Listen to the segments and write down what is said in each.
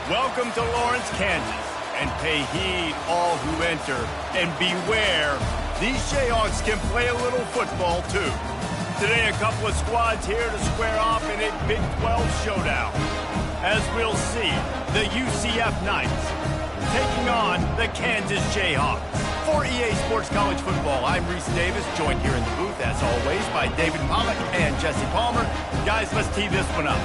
Welcome to Lawrence, Kansas, and pay heed all who enter, and beware, these Jayhawks can play a little football too. Today, a couple of squads here to square off in a Big 12 showdown. As we'll see, the UCF Knights taking on the Kansas Jayhawks. For EA Sports College Football, I'm Reese Davis, joined here in the booth, as always, by David Pollack and Jesse Palmer. Guys, let's tee this one up.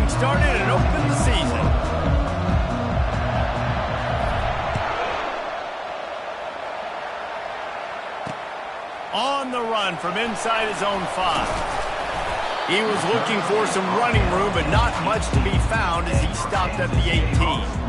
Started and opened the season. On the run from inside his own 5. He was looking for some running room, but not much to be found as he stopped at the 18.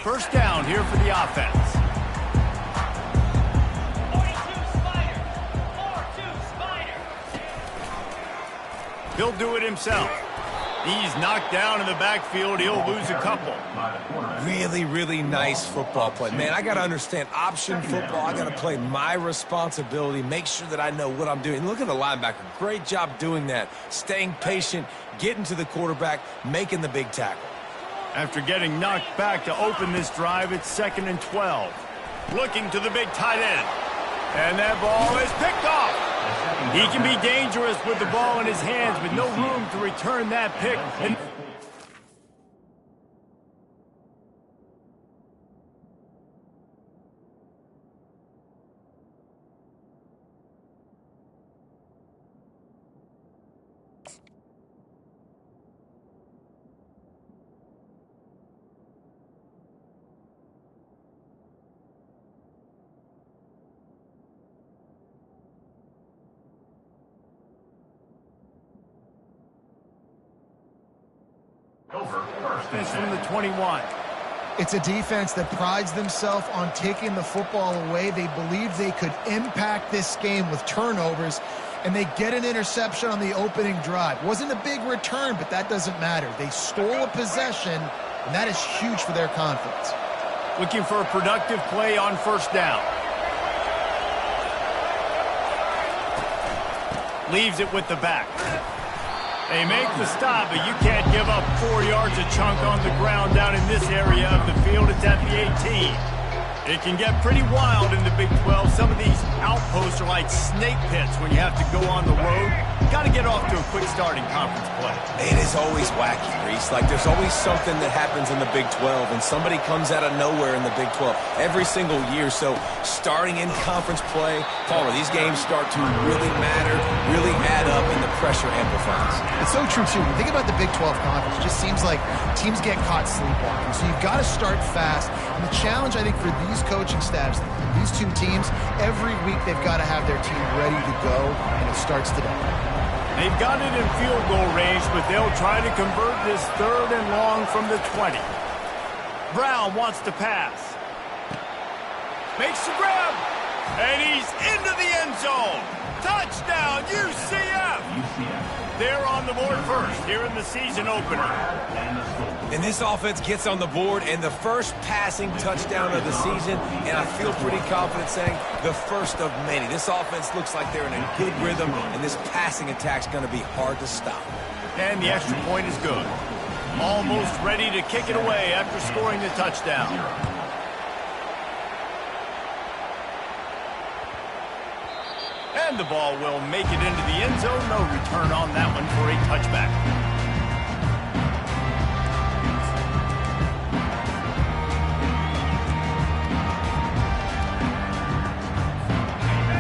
First down here for the offense. 42 Spider. He'll do it himself. He's knocked down in the backfield. He'll lose a couple. Really nice football play. Man, I got to understand option football. I got to play my responsibility, make sure that I know what I'm doing. Look at the linebacker. Great job doing that. Staying patient, getting to the quarterback, making the big tackle. After getting knocked back to open this drive, it's 2nd and 12. Looking to the big tight end. And that ball is picked off. He can be dangerous with the ball in his hands, but no room to return that pick. It's from the 21. It's a defense that prides themselves on taking the football away. They believe they could impact this game with turnovers, and they get an interception on the opening drive. Wasn't a big return, but that doesn't matter. They stole a possession, and that is huge for their confidence. Looking for a productive play on first down. Leaves it with the back. They make the stop, but you can't give up 4 yards a chunk on the ground down in this area of the field. It's at the 18. It can get pretty wild in the Big 12. Some of these outposts are like snake pits when you have to go on the road. Got to get off to a quick start in conference play. It is always wacky, Reese. Like, there's always something that happens in the Big 12, and somebody comes out of nowhere in the Big 12 every single year. So starting in conference play, Palmer, these games start to really matter, really add up, and the pressure amplifies. It's so true, too. When you think about the Big 12 conference, it just seems like teams get caught sleepwalking. So you've got to start fast. And the challenge, I think, for these coaching staffs, these two teams, every week they've got to have their team ready to go, and it starts today. They've got it in field goal range, but they'll try to convert this 3rd and long from the 20. Brown wants to pass. Makes the grab. And he's into the end zone. Touchdown, UCF. They're on the board first here in the season opener. And this offense gets on the board, and the first passing touchdown of the season, and I feel pretty confident saying the first of many. This offense looks like they're in a good rhythm, and this passing attack's going to be hard to stop. And the extra point is good. Almost ready to kick it away after scoring the touchdown. And the ball will make it into the end zone. No return on that one for a touchback.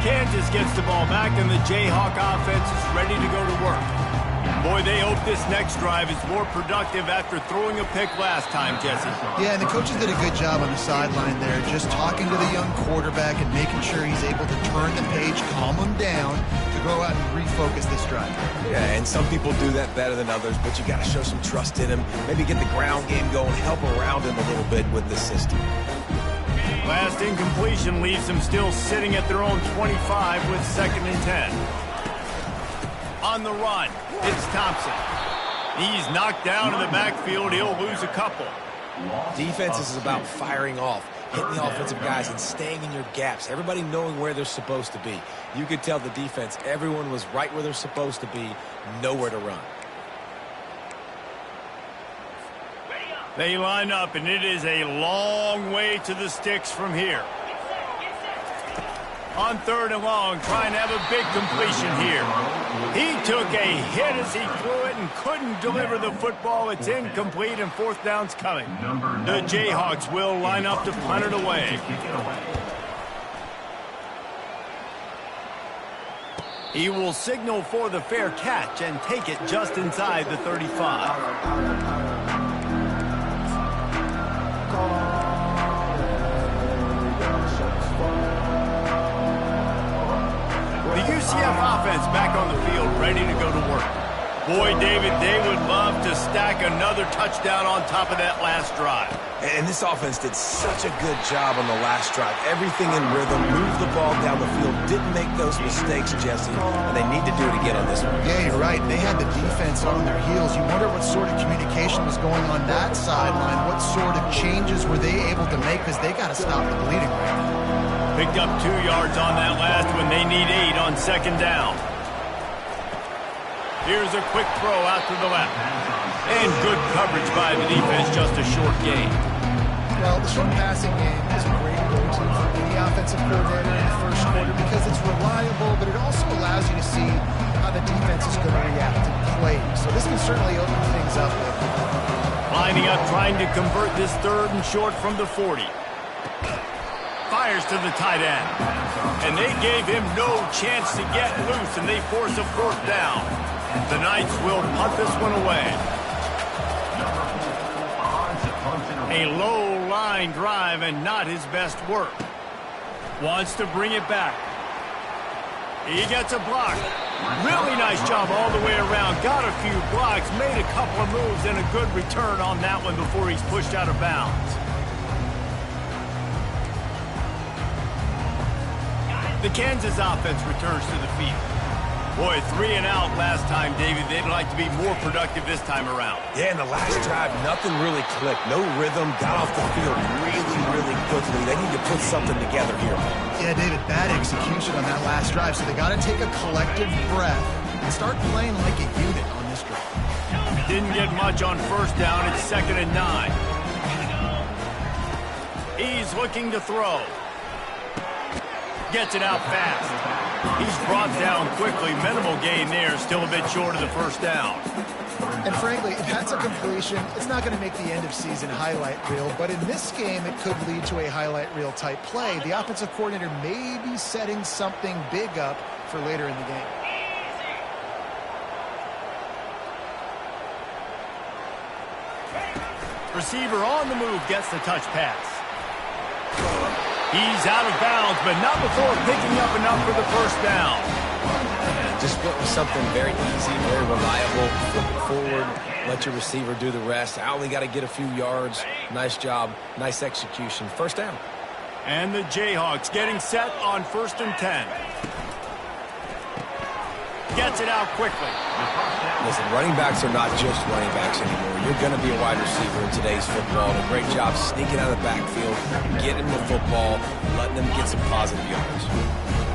Kansas gets the ball back, and the Jayhawk offense is ready to go to work. Boy, they hope this next drive is more productive after throwing a pick last time, Jesse. Yeah, and the coaches did a good job on the sideline there, just talking to the young quarterback and making sure he's able to turn the page, calm him down, to go out and refocus this drive. Yeah, and some people do that better than others, but you got to show some trust in him. Maybe get the ground game going, help around him a little bit with the system. Last incompletion leaves them still sitting at their own 25 with 2nd and 10. On the run, it's Thompson. He's knocked down in the backfield. He'll lose a couple. Defense is about firing off, hitting the offensive guys and staying in your gaps. Everybody knowing where they're supposed to be. You could tell the defense, everyone was right where they're supposed to be, nowhere to run. They line up, and it is a long way to the sticks from here. On 3rd and long, trying to have a big completion here. He took a hit as he threw it and couldn't deliver the football. It's incomplete, and 4th down's coming. The Jayhawks will line up to punt it away. He will signal for the fair catch and take it just inside the 35. The UCF offense back on the field, ready to go to work. Boy, David, they would love to stack another touchdown on top of that last drive. And this offense did such a good job on the last drive. Everything in rhythm, moved the ball down the field, didn't make those mistakes, Jesse, and they need to do it again on this one. Yeah, you're right. They had the defense on their heels. You wonder what sort of communication was going on that sideline. What sort of changes were they able to make, because they got to stop the bleeding right now. Picked up 2 yards on that last one. They need 8 on 2nd down. Here's a quick throw out to the left. And good coverage by the defense, just a short gain. Well, the short passing game is a great go-to for any offensive coordinator in the first quarter because it's reliable, but it also allows you to see how the defense is going to react to play. So this can certainly open things up. Lining up, trying to convert this 3rd and short from the 40. Fires to the tight end. And they gave him no chance to get loose, and they force a 4th down. The Knights will punt this one away. A low line drive and not his best work. Wants to bring it back. He gets a block. Really nice job all the way around. Got a few blocks, made a couple of moves, and a good return on that one before he's pushed out of bounds. The Kansas offense returns to the field. Boy, 3 and out last time, David. They'd like to be more productive this time around. Yeah, in the last drive, nothing really clicked. No rhythm, got off the field really quickly. They need to put something together here. Yeah, David, bad execution on that last drive, so they got to take a collective breath and start playing like a unit on this drive. Didn't get much on 1st down. It's 2nd and 9. He's looking to throw. Gets it out fast. He's brought down quickly. Minimal gain there. Still a bit short of the 1st down. And frankly, if that's a completion, it's not going to make the end of season highlight reel. But in this game, it could lead to a highlight reel type play. The offensive coordinator may be setting something big up for later in the game. Receiver on the move gets the touch pass. He's out of bounds, but not before picking up enough for the 1st down. Just went with something very easy, very reliable. Flip it forward, let your receiver do the rest. I only got to get a few yards. Nice job, nice execution. 1st down. And the Jayhawks getting set on 1st and 10. Gets it out quickly. Listen, running backs are not just running backs anymore. You're going to be a wide receiver in today's football. And a great job sneaking out of the backfield, getting the football, letting them get some positive yards.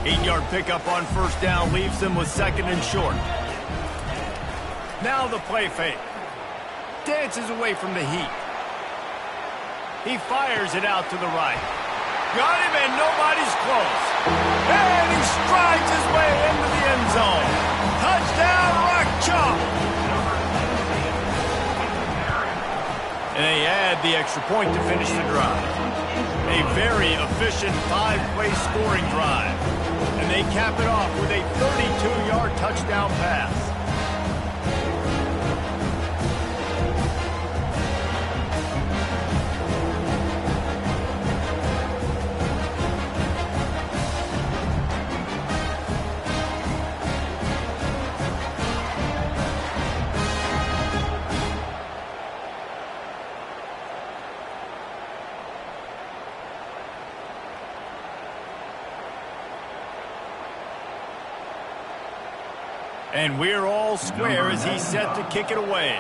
8-yard pickup on 1st down leaves them with 2nd and short. Now the play fake. Dances away from the heat. He fires it out to the right. Got him, and nobody's close. And he strides his way into the end zone. Touchdown, Rock Chalk. And they add the extra point to finish the drive. A very efficient 5-play scoring drive. And they cap it off with a 32-yard touchdown pass. And we're all square as he's set to kick it away.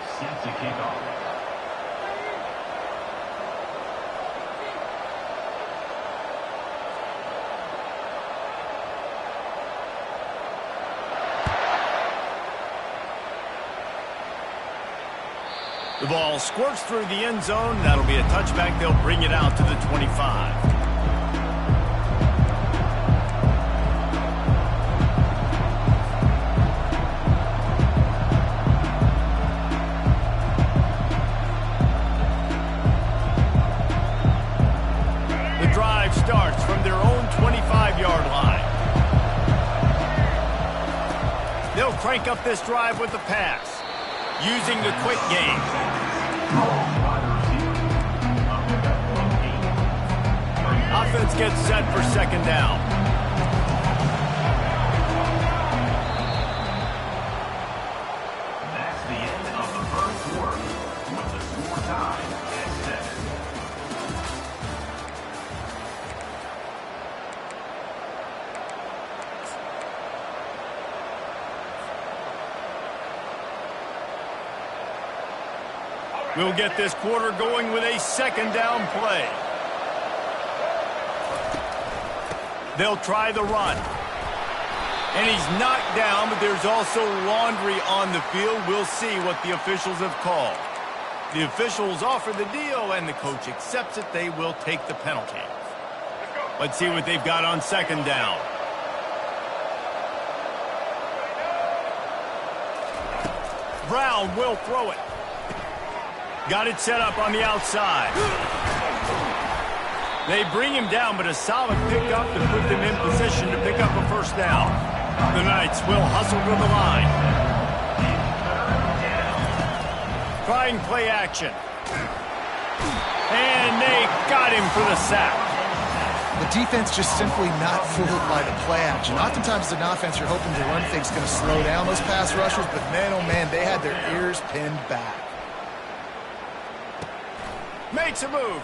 The ball squirts through the end zone. That'll be a touchback. They'll bring it out to the 25. The drive starts from their own 25-yard line. They'll crank up this drive with the pass, using the quick game. Offense gets set for second down. That's the end of the first quarter with the score tied at 7. We'll get this quarter going with a second down play. They'll try the run. And he's knocked down, but there's also laundry on the field. We'll see what the officials have called. The officials offer the deal, and the coach accepts it. They will take the penalty. Let's see what they've got on second down. Brown will throw it. Got it set up on the outside. They bring him down, but a solid pickup to put them in position to pick up a first down. The Knights will hustle to the line. Trying play action. And they got him for the sack. The defense just simply not fooled by the play action. Oftentimes as an offense, you're hoping the run fake's going to slow down those pass rushers, but man, oh man, they had their ears pinned back. Makes a move.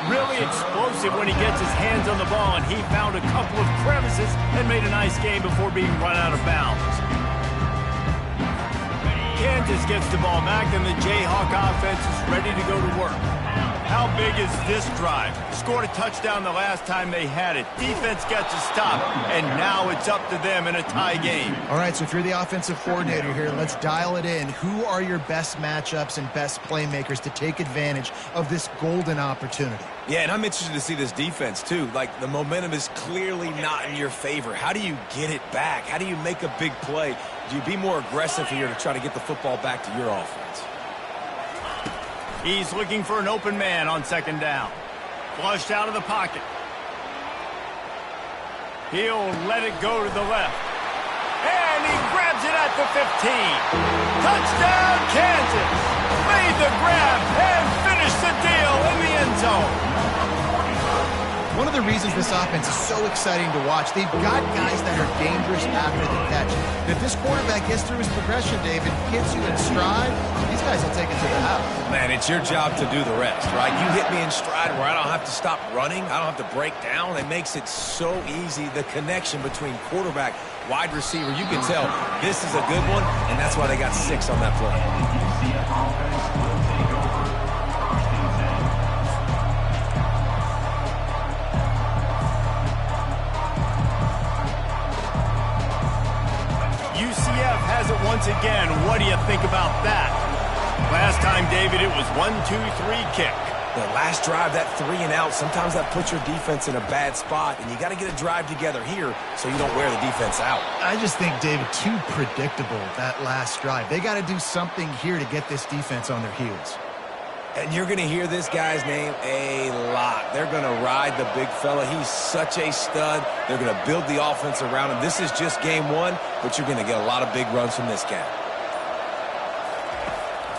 Really explosive when he gets his hands on the ball, and he found a couple of crevices and made a nice game before being run out of bounds. Kansas gets the ball back, and the Jayhawk offense is ready to go to work. How big is this drive? Scored a touchdown the last time they had it. Defense gets a stop, and now it's up to them in a tie game. All right, so if you're the offensive coordinator here, let's dial it in. Who are your best matchups and best playmakers to take advantage of this golden opportunity? Yeah, and I'm interested to see this defense, too. Like, the momentum is clearly not in your favor. How do you get it back? How do you make a big play? Do you be more aggressive here to try to get the football back to your offense? He's looking for an open man on second down. Flushed out of the pocket. He'll let it go to the left. And he grabs it at the 15. Touchdown, Kansas. Made the grab and finished the deal in the end zone. One of the reasons this offense is so exciting to watch, they've got guys that are dangerous after the catch. And if this quarterback gets through his progression, David, hits you in stride, these guys will take it to the house. Man, it's your job to do the rest, right? You hit me in stride where I don't have to stop running. I don't have to break down. It makes it so easy, the connection between quarterback, wide receiver. You can tell this is a good one, and that's why they got 6 on that play. UCF has it once again. What do you think about that? Last time, David, it was 1-2-3 kick. The last drive, that 3 and out, sometimes that puts your defense in a bad spot, and you got to get a drive together here so you don't wear the defense out. I just think, David, too predictable, that last drive. They got to do something here to get this defense on their heels. And you're going to hear this guy's name a lot. They're going to ride the big fella. He's such a stud. They're going to build the offense around him. This is just game 1, but you're going to get a lot of big runs from this guy.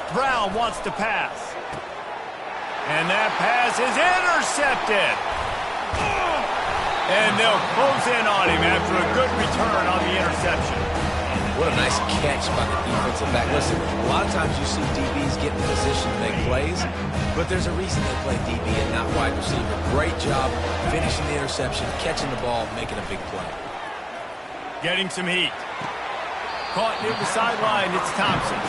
Brown wants to pass. And that pass is intercepted. And they'll close in on him after a good return on the interception. What a nice catch by the defensive back. Listen, a lot of times you see DBs get in position to make plays, but there's a reason they play DB and not wide receiver. Great job finishing the interception, catching the ball, making a big play. Getting some heat. Caught near the sideline, it's Thompson.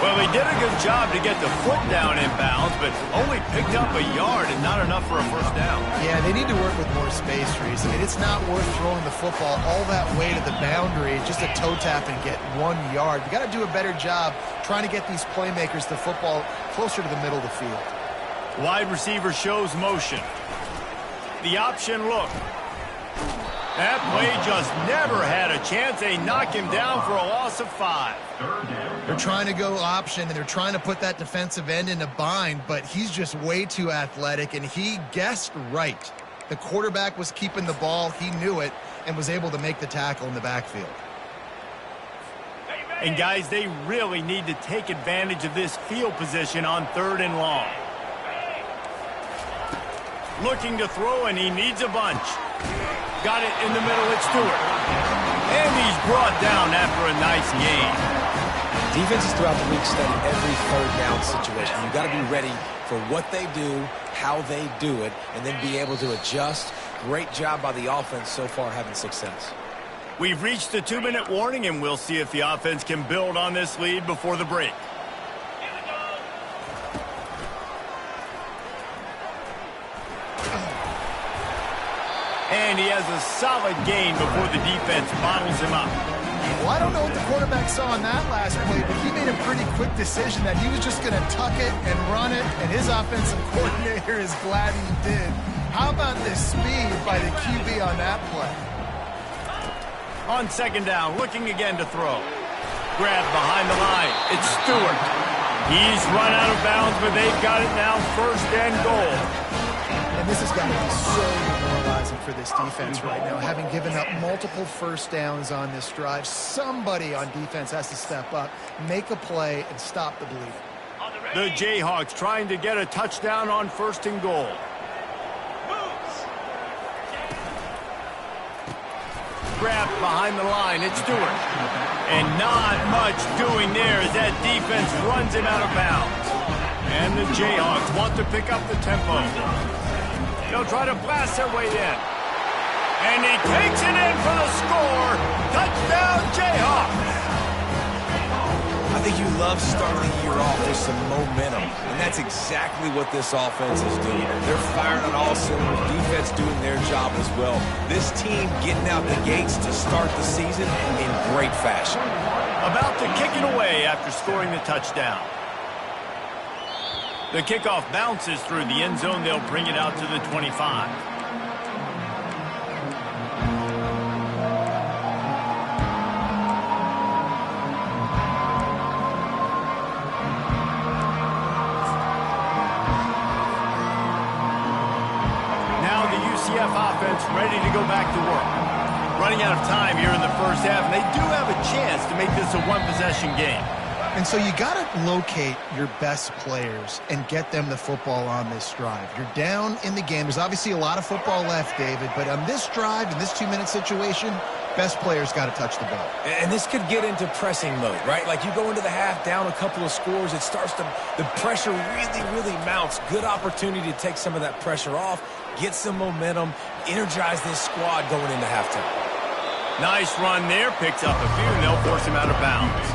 Well, he did a good job to get the foot down in bounds, but only picked up a yard and not enough for a first down. Yeah, they need to work with more space, Reese. I mean, it's not worth throwing the football all that way to the boundary just to toe tap and get 1 yard. You got to do a better job trying to get these playmakers the football closer to the middle of the field. Wide receiver shows motion. The option look. That play just never had a chance. They knock him down for a loss of 5. They're trying to go option, and they're trying to put that defensive end in a bind, but he's just way too athletic, and he guessed right. The quarterback was keeping the ball. He knew it and was able to make the tackle in the backfield. And, guys, they really need to take advantage of this field position on 3rd and long. Looking to throw, and he needs a bunch. Got it in the middle, it's Stewart. And he's brought down after a nice gain. Defenses throughout the week study every 3rd down situation. You've got to be ready for what they do, how they do it, and then be able to adjust. Great job by the offense so far having success. We've reached the 2-minute warning, and we'll see if the offense can build on this lead before the break. And he has a solid gain before the defense bottles him up. Well, I don't know what the quarterback saw on that last play, but he made a pretty quick decision that he was just going to tuck it and run it, and his offensive coordinator is glad he did. How about the speed by the QB on that play? On 2nd down, looking again to throw. Grab behind the line. It's Stewart. He's run out of bounds, but they've got it now 1st and goal. And this has got to be so demoralizing for this defense right now, having given up multiple first downs on this drive. Somebody on defense has to step up, make a play, and stop the bleeding. The Jayhawks trying to get a touchdown on 1st and goal. Grabbed behind the line, it's Stewart. And not much doing there as that defense runs him out of bounds. And the Jayhawks want to pick up the tempo. They'll try to blast their way in. And he takes it in for the score. Touchdown, Jayhawks. I think you love starting the year off with some momentum, and that's exactly what this offense is doing. They're firing on all cylinders, defense doing their job as well. This team getting out the gates to start the season in great fashion. About to kick it away after scoring the touchdown. The kickoff bounces through the end zone. They'll bring it out to the 25. Now the UCF offense ready to go back to work. Running out of time here in the 1st half, and they do have a chance to make this a 1-possession game. And so you got to locate your best players and get them the football on this drive. You're down in the game. There's obviously a lot of football left, David, but on this drive, in this 2-minute situation, best players got to touch the ball. And this could get into pressing mode, right? Like you go into the half down a couple of scores, it starts to, the pressure really mounts. Good opportunity to take some of that pressure off, get some momentum, energize this squad going into halftime. Nice run there, picks up a few, and they'll force him out of bounds.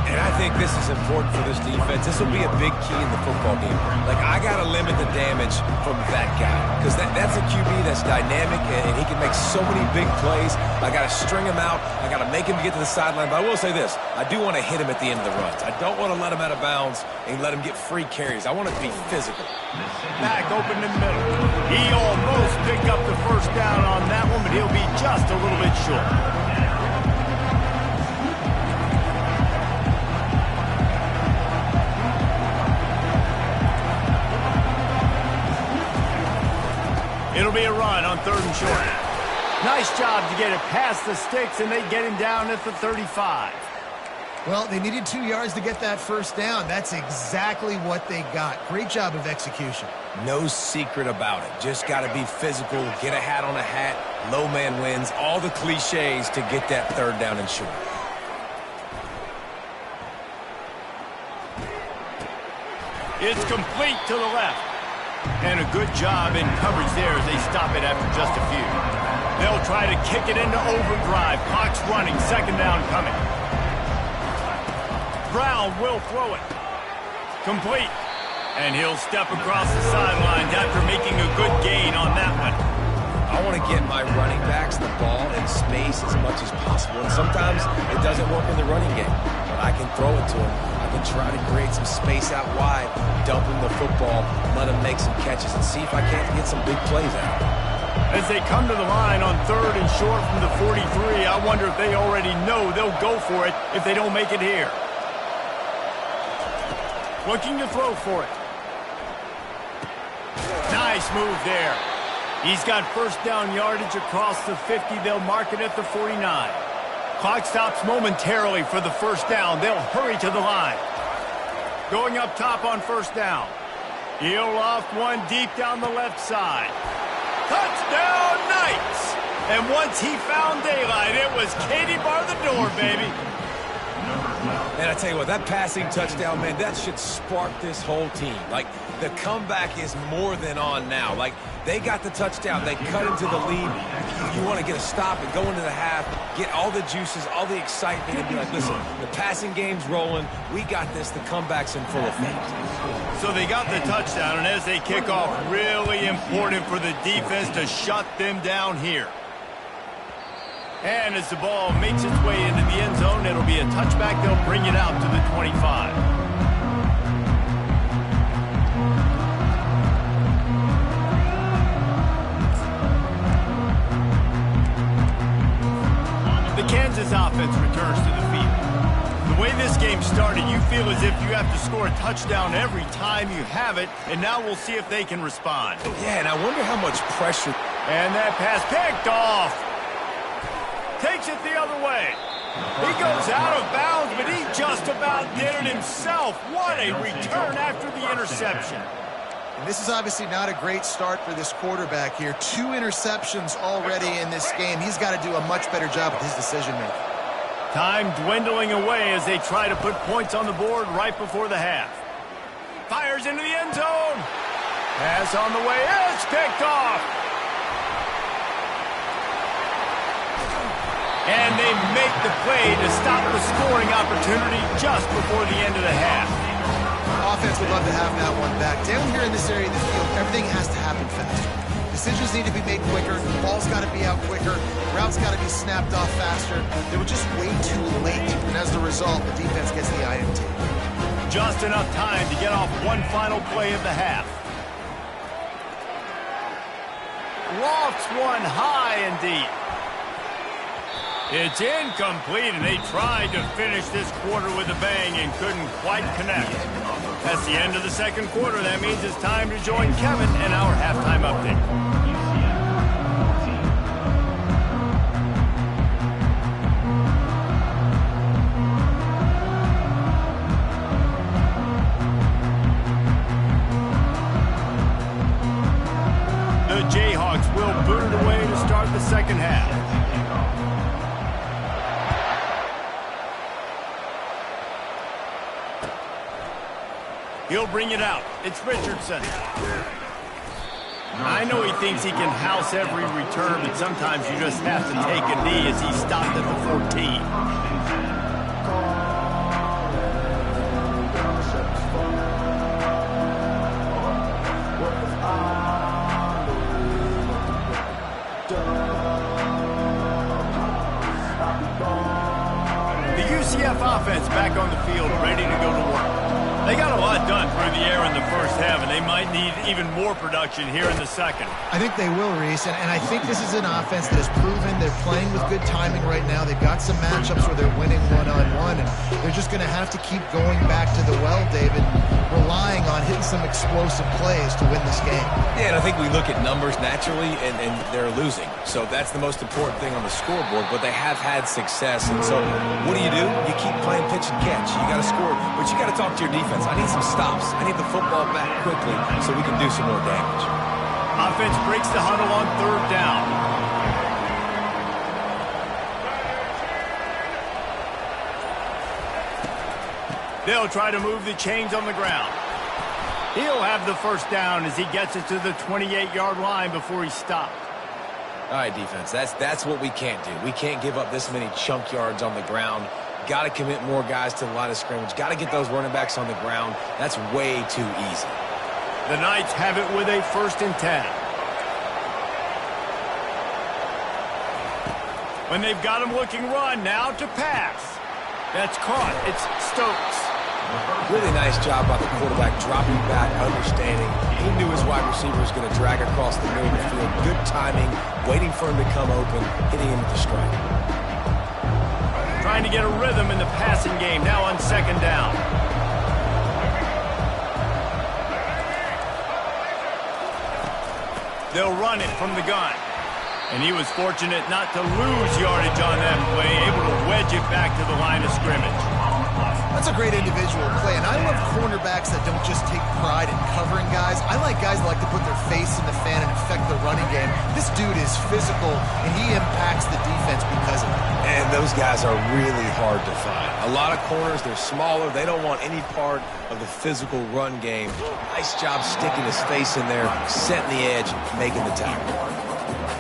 And I think this is important for this defense. This will be a big key in the football game. Like, I got to limit the damage from that guy because that's a QB that's dynamic, and he can make so many big plays. I got to string him out. I got to make him get to the sideline. But I will say this. I do want to hit him at the end of the runs. I don't want to let him out of bounds and let him get free carries. I want it to be physical. Back open in the middle. He almost picked up the 1st down on that one, but he'll be just a little bit short. It'll be a run on 3rd and short. Nice job to get it past the sticks, and they get him down at the 35. Well, they needed 2 yards to get that 1st down. That's exactly what they got. Great job of execution. No secret about it. Just got to be physical, get a hat on a hat, low man wins, all the cliches to get that 3rd down and short. It's complete to the left. And a good job in coverage there as they stop it after just a few. They'll try to kick it into overdrive. Clock's running. Second down coming. Brown will throw it. Complete. And he'll step across the sidelines after making a good gain on that one. I want to get my running backs the ball in space as much as possible. And sometimes it doesn't work in the running game. But I can throw it to them. I can try to create some space out wide, dump him the football, let him make some catches, and see if I can't get some big plays out. As they come to the line on 3rd and short from the 43, I wonder if they already know they'll go for it if they don't make it here. Looking to throw for it. Nice move there. He's got first down yardage across the 50. They'll mark it at the 49. Clock stops momentarily for the first down. They'll hurry to the line. Going up top on first down. He'll loft one deep down the left side. Touchdown, Knights! And once he found daylight, it was Katie bar the door, baby. And I tell you what, that passing touchdown, man, that should spark this whole team. Like, the comeback is more than on now. Like, they got the touchdown. They cut into the lead. You want to get a stop and go into the half, get all the juices, all the excitement, and be like, listen, the passing game's rolling. We got this. The comeback's in full effect. So they got the touchdown, and as they kick off, really important for the defense to shut them down here. And as the ball makes its way into the end zone, it'll be a touchback. They'll bring it out to the 25. The Kansas offense returns to the field. The way this game started, you feel as if you have to score a touchdown every time you have it, and now we'll see if they can respond. Yeah, and I wonder how much pressure. And that pass picked off. Takes it the other way. He goes out of bounds, but he just about did it himself. What a return after the interception. And this is obviously not a great start for this quarterback here. 2 interceptions already in this game. He's got to do a much better job with his decision-making. Time dwindling away as they try to put points on the board right before the half. Fires into the end zone. Pass on the way. It's picked off. And they make the play to stop the scoring opportunity just before the end of the half. Offense would love to have that one back. Down here in this area of the field, everything has to happen faster. Decisions need to be made quicker. The ball's got to be out quicker. Routes got to be snapped off faster. They were just way too late. And as a result, the defense gets the INT. Just enough time to get off one final play of the half. Lofts one high and deep. It's incomplete, and they tried to finish this quarter with a bang and couldn't quite connect. That's the end of the second quarter. That means it's time to join Kevin and our halftime update. The Jayhawks will boot it away to start the second half. He'll bring it out. It's Richardson. I know he thinks he can house every return, but sometimes you just have to take a knee as he stopped at the 14. The UCF offense back on the field, ready to go to work. They got a lot done through the air in the first half, and they might need even more production here in the second. I think they will, Reese, and I think this is an offense that has proven they're playing with good timing right now. They've got some matchups where they're winning one-on-one, and they're just going to have to keep going back to the well, David, relying on hitting some explosive plays to win this game. Yeah, and I think we look at numbers naturally, and they're losing. So that's the most important thing on the scoreboard, but they have had success. And so what do? You keep playing pitch and catch. You got to score, but you got to talk to your defense. I need some stops. I need the football back quickly so we can do some more damage. Offense breaks the huddle on third down. They'll try to move the chains on the ground. He'll have the first down as he gets it to the 28-yard line before he stopped. All right, defense, that's what we can't do. We can't give up this many chunk yards on the ground. Got to commit more guys to the line of scrimmage. Got to get those running backs on the ground. That's way too easy. The Knights have it with a 1st and 10. When they've got him looking run, now to pass. That's caught. It's Stokes. Really nice job by the quarterback, dropping back, understanding. He knew his wide receiver was going to drag across the middle of the field. Good timing, waiting for him to come open, hitting him with the strike. Trying to get a rhythm in the passing game, now on 2nd down. They'll run it from the gun. And he was fortunate not to lose yardage on that play, able to wedge it back to the line of scrimmage. That's a great individual play, and I love cornerbacks that don't just take pride in covering guys. I like guys that like to put their face in the fan and affect the running game. This dude is physical, and he impacts the defense because of it. And those guys are really hard to find. A lot of corners, they're smaller. They don't want any part of the physical run game. Nice job sticking his face in there, setting the edge, making the tackle.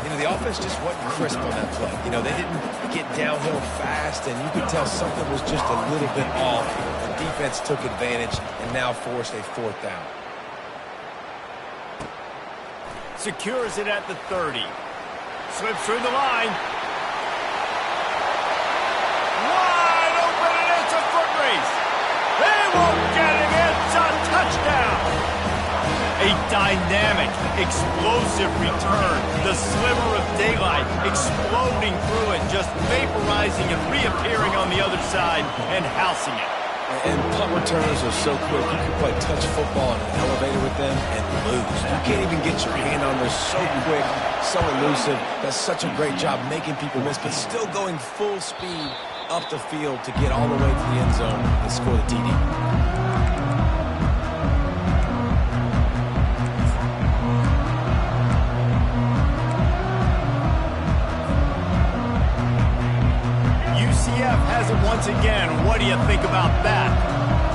You know, the offense just wasn't crisp on that play. You know, they didn't get downhill fast, and you could tell something was just a little bit off. The defense took advantage and now forced a 4th down. Secures it at the 30. Slips through the line. Wide open, and it's a foot race. They won't get him. It's a touchdown. A dynamic, explosive return. The sliver of daylight exploding through it, just vaporizing and reappearing on the other side and housing it. And punt returners are so quick. You can play touch football in an elevator with them and lose. You can't even get your hand on them. So quick, so elusive. Does such a great job making people miss, but still going full speed up the field to get all the way to the end zone and score the TD. UCF has it once again. What do you think about that?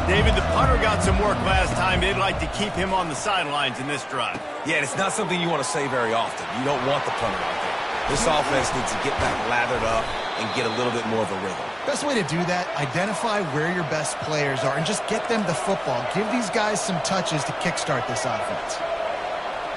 David, the punter got some work last time. They'd like to keep him on the sidelines in this drive. Yeah, it's not something you want to say very often. You don't want the punter out there. This offense needs to get back lathered up and get a little bit more of a rhythm. Best way to do that, identify where your best players are and just get them the football. Give these guys some touches to kickstart this offense.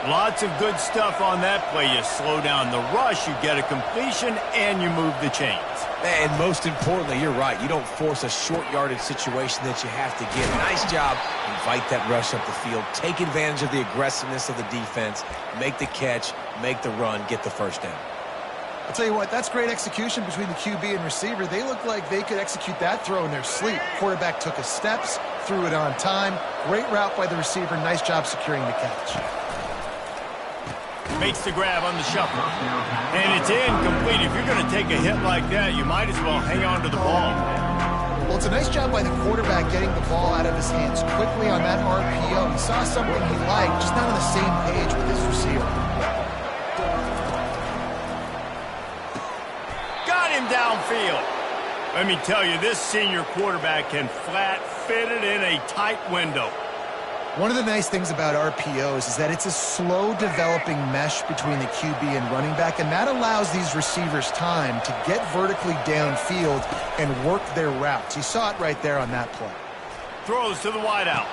Lots of good stuff on that play. You slow down the rush, you get a completion, and you move the chains. And most importantly, you're right. You don't force a short yardage situation that you have to get. Nice job. Invite that rush up the field. Take advantage of the aggressiveness of the defense. Make the catch. Make the run. Get the first down. I'll tell you what, that's great execution between the QB and receiver. They look like they could execute that throw in their sleep. Quarterback took his steps, threw it on time. Great route by the receiver. Nice job securing the catch. Makes the grab on the shuffle. And it's incomplete. If you're going to take a hit like that, you might as well hang on to the ball. Well, it's a nice job by the quarterback getting the ball out of his hands quickly on that RPO. He saw something he liked, just not on the same page with his receiver. Got him downfield. Let me tell you, this senior quarterback can flat fit it in a tight window. One of the nice things about RPOs is that it's a slow developing mesh between the QB and running back, and that allows these receivers time to get vertically downfield and work their routes. You saw it right there on that play. Throws to the wideout.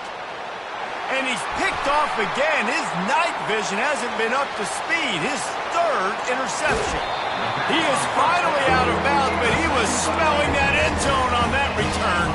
And he's picked off again. His night vision hasn't been up to speed. His 3rd interception. He is finally out of bounds, but he was smelling that end zone on that return.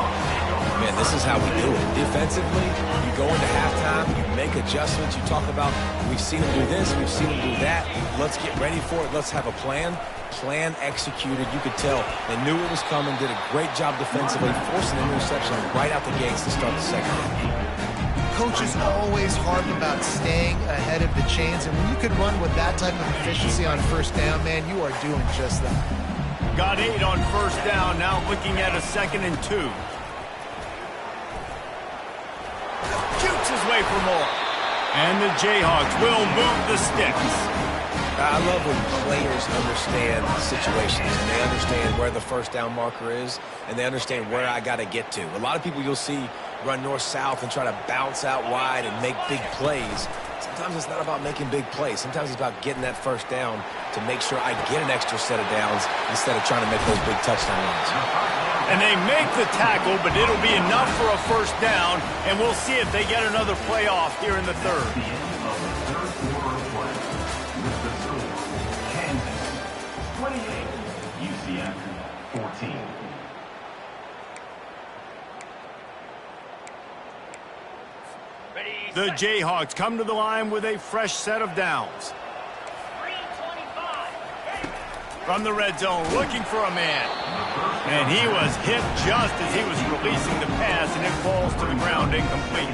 Man, this is how we do it. Defensively, you go into halftime, you make adjustments, you talk about, we've seen them do this, we've seen them do that, let's get ready for it, let's have a plan. Plan executed, you could tell. They knew it was coming, did a great job defensively, forcing an interception right out the gates to start the second half. Coaches always harp about staying ahead of the chains, and when you can run with that type of efficiency on first down, man, you are doing just that. Got 8 on first down, now looking at a 2nd and 2. Shoots his way for more. And the Jayhawks will move the sticks. I love when players understand situations and they understand where the first down marker is and they understand where I got to get to. A lot of people you'll see run north-south and try to bounce out wide and make big plays. Sometimes it's not about making big plays. Sometimes it's about getting that first down to make sure I get an extra set of downs instead of trying to make those big touchdown runs. And they make the tackle, but it'll be enough for a first down, and we'll see if they get another play off here in the third. The end of the third quarter of play. With the score, Kansas 28, UCF 14. The Jayhawks come to the line with a fresh set of downs. From the red zone, looking for a man. And he was hit just as he was releasing the pass, and it falls to the ground incomplete.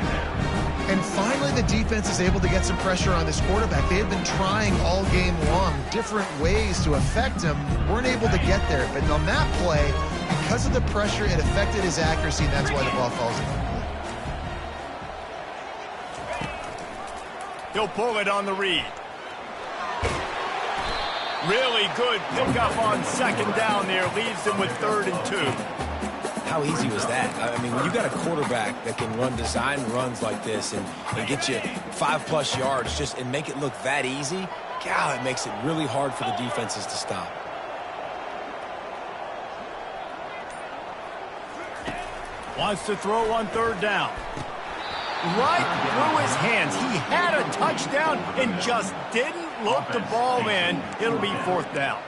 And finally, the defense is able to get some pressure on this quarterback. They had been trying all game long different ways to affect him. Weren't able to get there. But on that play, because of the pressure, it affected his accuracy, and that's why the ball falls incomplete. He'll pull it on the read. Really good pickup on second down there. Leaves them with 3rd and 2. How easy was that? I mean, when you got a quarterback that can run design runs like this and get you 5+ yards and make it look that easy, God, it makes it really hard for the defenses to stop. Wants to throw on 3rd down. Right through his hands. He had a touchdown and just didn't look the ball in. It'll be 4th down.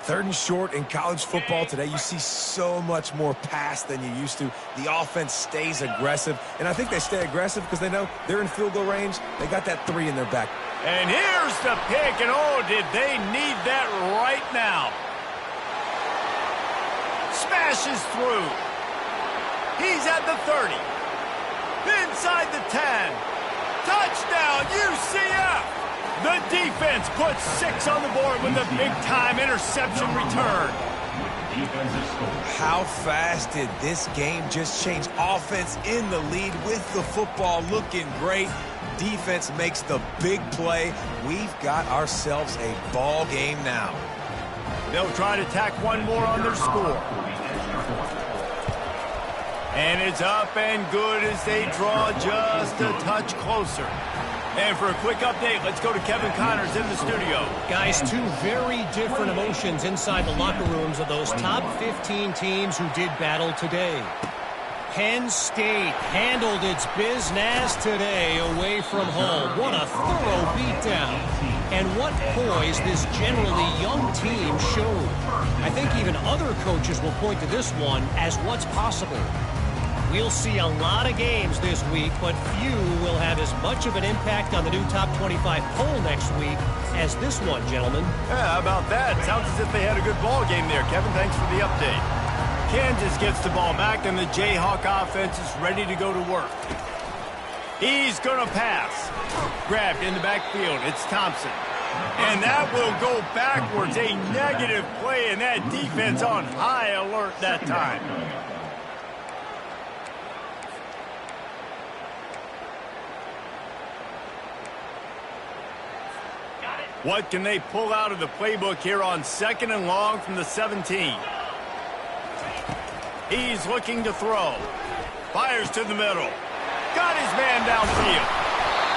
3rd and short in college football today. You see so much more pass than you used to. The offense stays aggressive, and I think they stay aggressive because they know they're in field goal range. They got that 3 in their back. And here's the pick, and oh, did they need that right now. Smashes through. He's at the 30. Inside the 10. Touchdown, UCF! The defense puts 6 on the board with a big-time interception return. How fast did this game just change? Offense in the lead with the football looking great. Defense makes the big play. We've got ourselves a ball game now. They'll try to tack one more on their score. And it's up and good as they draw just a touch closer. And for a quick update, let's go to Kevin Connors in the studio. Guys, 2 very different emotions inside the locker rooms of those top 15 teams who did battle today. Penn State handled its business today away from home. What a thorough beatdown. And what poise this generally young team showed. I think even other coaches will point to this one as what's possible. We'll see a lot of games this week, but few will have as much of an impact on the new top 25 poll next week as this one, gentlemen. Yeah, how about that? Sounds as if they had a good ball game there. Kevin, thanks for the update. Kansas gets the ball back, and the Jayhawk offense is ready to go to work. He's going to pass. Grabbed in the backfield. It's Thompson. And that will go backwards. A negative play, and that defense on high alert that time. What can they pull out of the playbook here on 2nd and long from the 17? He's looking to throw. Fires to the middle. Got his man downfield.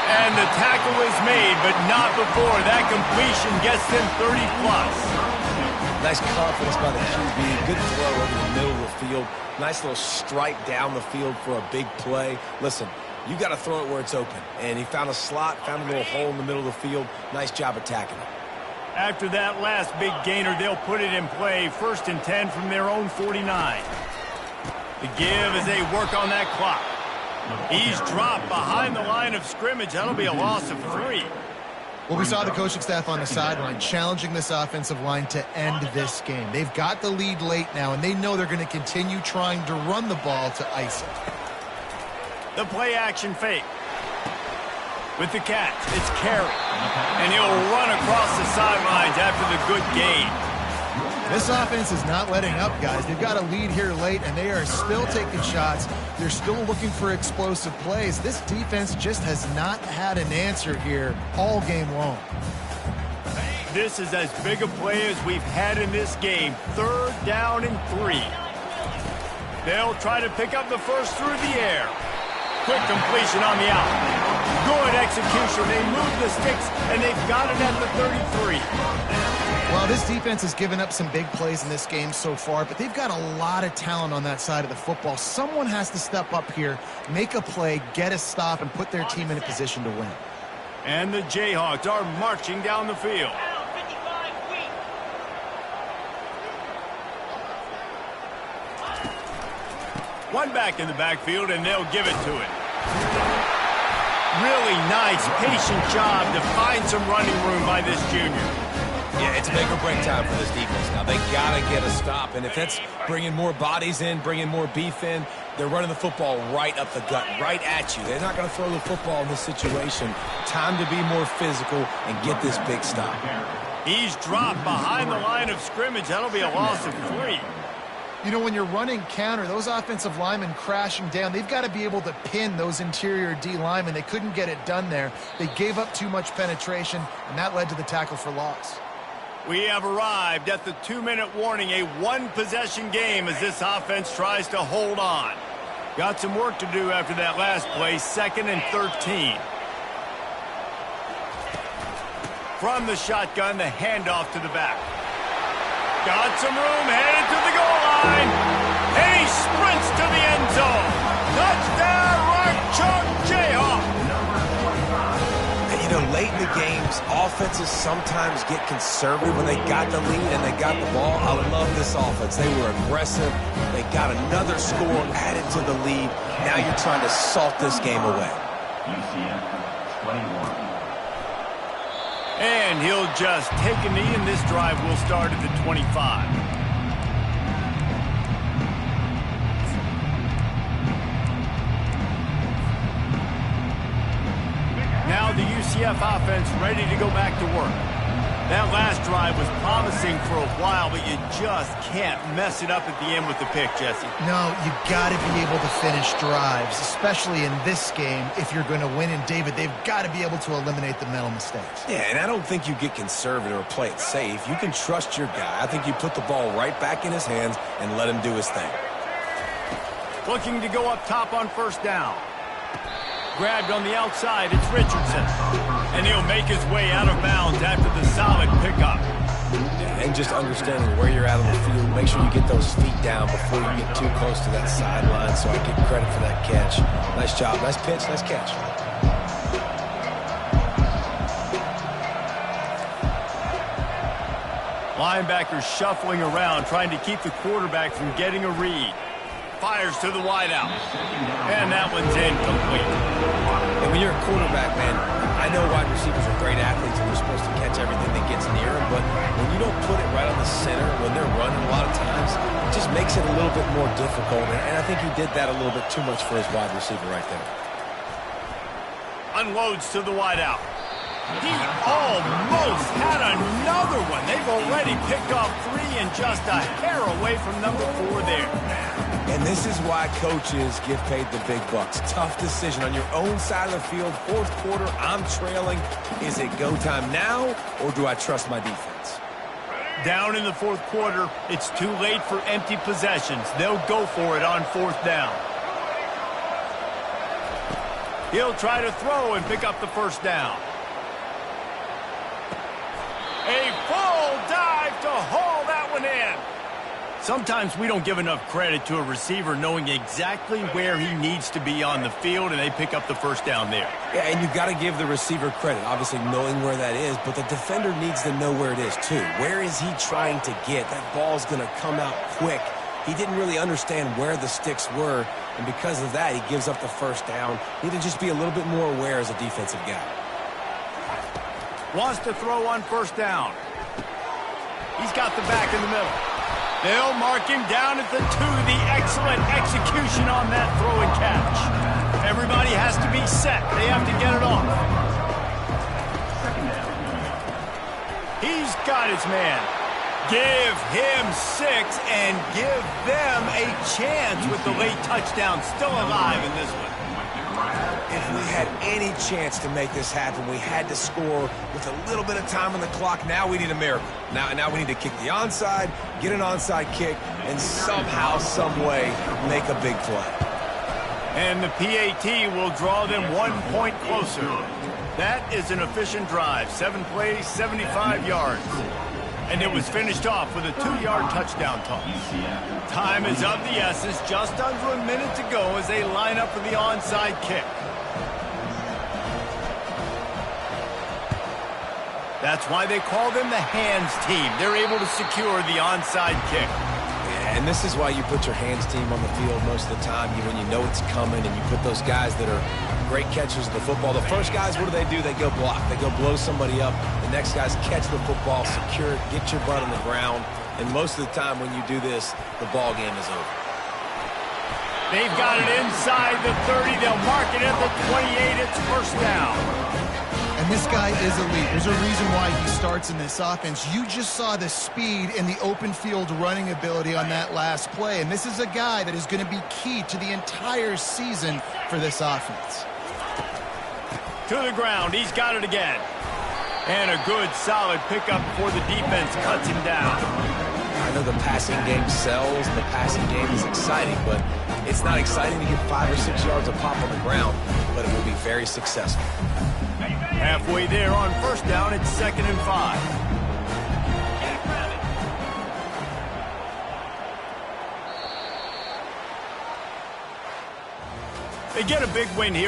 And the tackle is made, but not before that completion gets them 30+. Nice confidence by the QB. Good throw over the middle of the field. Nice little strike down the field for a big play. Listen, you got to throw it where it's open. And he found a slot, found a little hole in the middle of the field. Nice job attacking it. After that last big gainer, they'll put it in play. 1st and 10 from their own 49. The give as they work on that clock. He's dropped behind the line of scrimmage. That'll be a loss of 3. Well, we saw the coaching staff on the sideline challenging this offensive line to end this game. They've got the lead late now, and they know they're going to continue trying to run the ball to ice it. The play-action fake. With the catch, it's Carey. And he'll run across the sidelines after the good gain. This offense is not letting up, guys. They've got a lead here late, and they are still taking shots. They're still looking for explosive plays. This defense just has not had an answer here all game long. This is as big a play as we've had in this game. 3rd down and 3. They'll try to pick up the first through the air. Quick completion on the out. Good execution. They move the sticks, and they've got it at the 33. Well, this defense has given up some big plays in this game so far, but they've got a lot of talent on that side of the football. Someone has to step up here, make a play, get a stop, and put their team in a position to win. And the Jayhawks are marching down the field. One back in the backfield, and they'll give it to it. Really nice, patient job to find some running room by this junior. Yeah, it's make or break time for this defense. Now, they got to get a stop, and if that's bringing more bodies in, bringing more beef in, they're running the football right up the gut, right at you. They're not going to throw the football in this situation. Time to be more physical and get this big stop. He's dropped behind the line of scrimmage. That'll be a loss of 3. You know, when you're running counter, those offensive linemen crashing down, they've got to be able to pin those interior D linemen. They couldn't get it done there. They gave up too much penetration, and that led to the tackle for loss. We have arrived at the 2-minute warning, a one-possession game as this offense tries to hold on. Got some work to do after that last play, 2nd and 13. From the shotgun, the handoff to the back. Got some room, headed to the goal line. And he sprints to the end zone. Touchdown, Rock Chalk Jayhawk. And, you know, late in the games, offenses sometimes get conservative when they got the lead and they got the ball. I love this offense. They were aggressive. They got another score added to the lead. Now you're trying to salt this game away. UCF 21. And he'll just take a knee, and this drive will start at the 25. Now the UCF offense ready to go back to work. That last drive was promising for a while, but you just can't mess it up at the end with the pick, Jesse. No, you got to be able to finish drives, especially in this game. If you're going to win, and David, they've got to be able to eliminate the mental mistakes. Yeah, and I don't think you get conservative or play it safe. You can trust your guy. I think you put the ball right back in his hands and let him do his thing. Looking to go up top on first down. Grabbed on the outside, it's Richardson. And he'll make his way out of bounds after the solid pickup. Yeah, and just understanding where you're at on the field. Make sure you get those feet down before you get too close to that sideline, so I get credit for that catch. Nice job, nice pitch, nice catch. Linebackers shuffling around, trying to keep the quarterback from getting a read. Fires to the wideout. And that one's incomplete. And when you're a quarterback, man, I know wide receivers are great athletes and they're supposed to catch everything that gets near them, but when you don't put it right on the center, when they're running a lot of times, it just makes it a little bit more difficult. And I think he did that a little bit too much for his wide receiver right there. Unloads to the wideout. He almost had another one. They've already picked off 3 and just a hair away from number 4 there. And this is why coaches get paid the big bucks. Tough decision on your own side of the field. 4th quarter, I'm trailing. Is it go time now, or do I trust my defense? Down in the 4th quarter, it's too late for empty possessions. They'll go for it on 4th down. He'll try to throw and pick up the first down. A full dive to haul that one in. Sometimes we don't give enough credit to a receiver knowing exactly where he needs to be on the field, and they pick up the first down there. Yeah, and you've got to give the receiver credit, obviously knowing where that is, but the defender needs to know where it is too. Where is he trying to get? That ball's going to come out quick. He didn't really understand where the sticks were, and because of that, he gives up the first down. Need to just be a little bit more aware as a defensive guy. Wants to throw on first down. He's got the back in the middle. They'll mark him down at the 2. The excellent execution on that throw and catch. Everybody has to be set. They have to get it off. He's got his man. Give him 6 and give them a chance with the late touchdown still alive in this one. If we had any chance to make this happen. We had to score with a little bit of time on the clock. Now we need a miracle. Now we need to kick the onside, get an onside kick, and somehow, some way, make a big play. And the PAT will draw them 1 point closer. That is an efficient drive. 7 plays, 75 yards. And it was finished off with a 2-yard touchdown toss. Time is of the essence. Just under a minute to go as they line up for the onside kick. That's why they call them the hands team. They're able to secure the onside kick. Yeah, and this is why you put your hands team on the field most of the time. When you know it's coming, and you put those guys that are great catchers of the football. The first guys, what do? They go block. They go blow somebody up. The next guys catch the football, secure it, get your butt on the ground. And most of the time when you do this, the ball game is over. They've got it inside the 30. They'll mark it at the 28. It's first down. And this guy is elite. There's a reason why he starts in this offense. You just saw the speed and the open field running ability on that last play. And this is a guy that is going to be key to the entire season for this offense. To the ground. He's got it again. And a good, solid pickup before the defense cuts him down. I know the passing game sells, and the passing game is exciting, but it's not exciting to get 5 or 6 yards of pop on the ground, but it will be very successful. Halfway there on first down, it's 2nd and 5. They get a big win here.